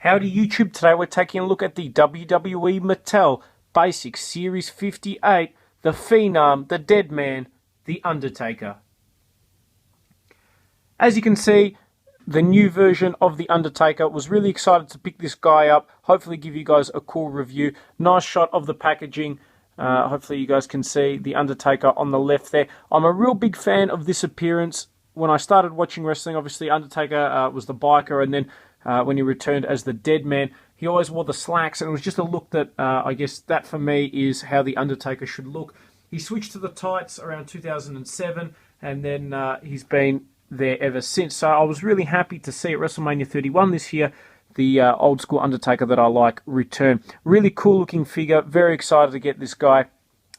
Howdy YouTube, today we're taking a look at the WWE Mattel Basic Series 58, the Phenom, the Dead Man, the Undertaker. As you can see, the new version of the Undertaker. Was really excited to pick this guy up, hopefully give you guys a cool review. Nice shot of the packaging. Hopefully you guys can see the Undertaker on the left there. I'm a real big fan of this appearance. When I started watching wrestling, obviously Undertaker was the biker, and then when he returned as the Dead Man, he always wore the slacks, and it was just a look that, I guess that for me is how the Undertaker should look. He switched to the tights around 2007, and then he's been there ever since. So I was really happy to see at WrestleMania 31 this year, the old school Undertaker that I like return. Really cool looking figure, very excited to get this guy.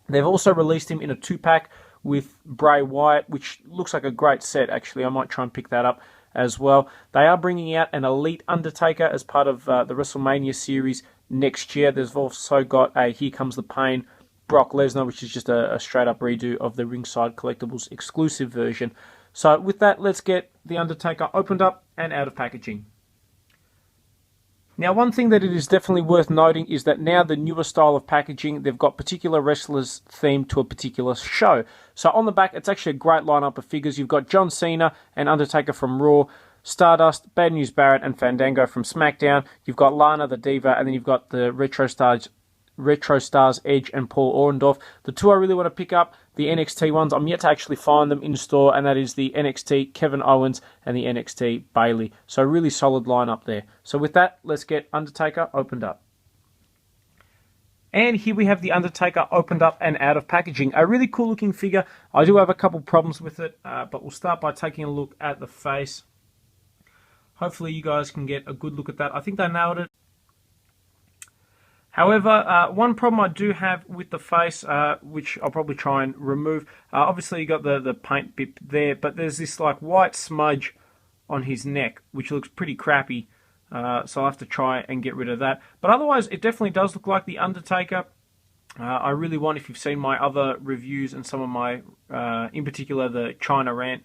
They've also released him in a 2-pack with Bray Wyatt, which looks like a great set actually. I might try and pick that up as well. They are bringing out an Elite Undertaker as part of the WrestleMania series next year. There's also got a Here Comes the Pain Brock Lesnar, which is just a straight up redo of the Ringside Collectibles exclusive version. So with that, let's get the Undertaker opened up and out of packaging. Now, one thing that it is definitely worth noting is that now the newer style of packaging, they've got particular wrestlers themed to a particular show. So on the back, it's actually a great lineup of figures. You've got John Cena and Undertaker from Raw, Stardust, Bad News Barrett, and Fandango from SmackDown. You've got Lana the Diva, and then you've got the Retro Stars Edge and Paul Orndorff. The two I really want to pick up, the NXT ones, I'm yet to actually find them in store, and that is the NXT Kevin Owens and the NXT Bayley. So really solid lineup there. So with that, let's get Undertaker opened up. And here we have the Undertaker opened up and out of packaging. A really cool looking figure. I do have a couple problems with it, but we'll start by taking a look at the face. Hopefully you guys can get a good look at that. I think they nailed it. However, one problem I do have with the face, which I'll probably try and remove, obviously you got the paint bit there, but there's this like white smudge on his neck, which looks pretty crappy, so I'll have to try and get rid of that. But otherwise, it definitely does look like the Undertaker. I really want, if you've seen my other reviews and some of my, in particular the China Rant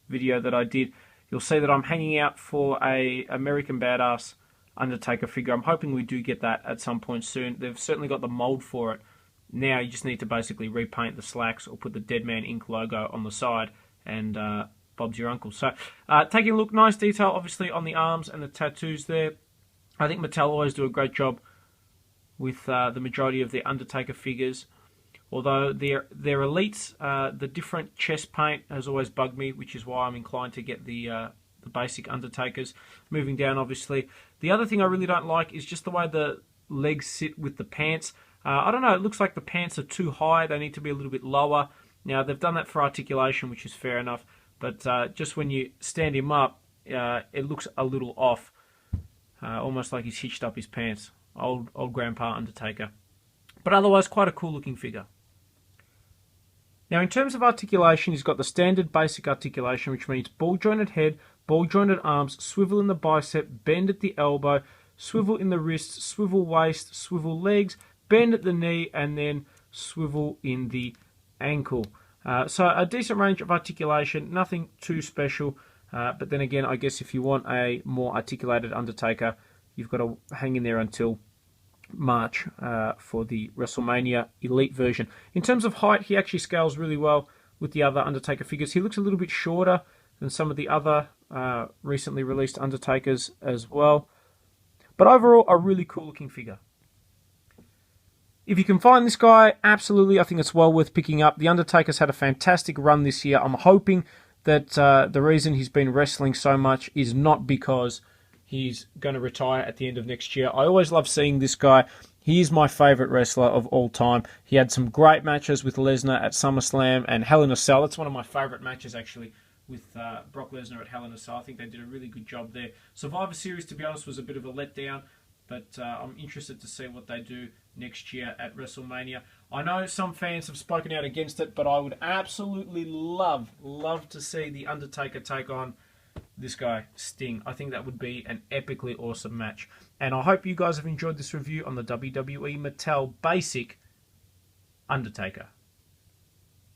video that I did, you'll see that I'm hanging out for a American Badass Undertaker figure. I'm hoping we do get that at some point soon. They've certainly got the mold for it. Now you just need to basically repaint the slacks or put the Dead Man Inc. logo on the side, and Bob's your uncle. So taking a look, nice detail obviously on the arms and the tattoos there. I think Mattel always do a great job with the majority of their Undertaker figures. Although their elites, the different chest paint has always bugged me, which is why I'm inclined to get the basic Undertakers. Moving down, obviously. The other thing I really don't like is just the way the legs sit with the pants. I don't know, it looks like the pants are too high. They need to be a little bit lower. Now, they've done that for articulation, which is fair enough. But just when you stand him up, it looks a little off. Almost like he's hitched up his pants. Old Grandpa Undertaker. But otherwise, quite a cool looking figure. Now, in terms of articulation, he's got the standard basic articulation, which means ball-jointed head, ball-jointed arms, swivel in the bicep, bend at the elbow, swivel in the wrist, swivel waist, swivel legs, bend at the knee, and then swivel in the ankle. So a decent range of articulation, nothing too special. But then again, I guess if you want a more articulated Undertaker, you've got to hang in there until March for the WrestleMania Elite version. In terms of height, he actually scales really well with the other Undertaker figures. He looks a little bit shorter than some of the other recently released Undertakers as well. But overall, a really cool looking figure. If you can find this guy, absolutely, I think it's well worth picking up. The Undertaker's had a fantastic run this year. I'm hoping that the reason he's been wrestling so much is not because he's going to retire at the end of next year. I always love seeing this guy. He is my favourite wrestler of all time. He had some great matches with Lesnar at SummerSlam and Hell in a Cell. That's one of my favourite matches, actually, with Brock Lesnar at Hell in a Cell. I think they did a really good job there. Survivor Series, to be honest, was a bit of a letdown, but I'm interested to see what they do next year at WrestleMania. I know some fans have spoken out against it, but I would absolutely love to see The Undertaker take on this guy, Sting. I think that would be an epically awesome match. And I hope you guys have enjoyed this review on the WWE Mattel Basic Undertaker.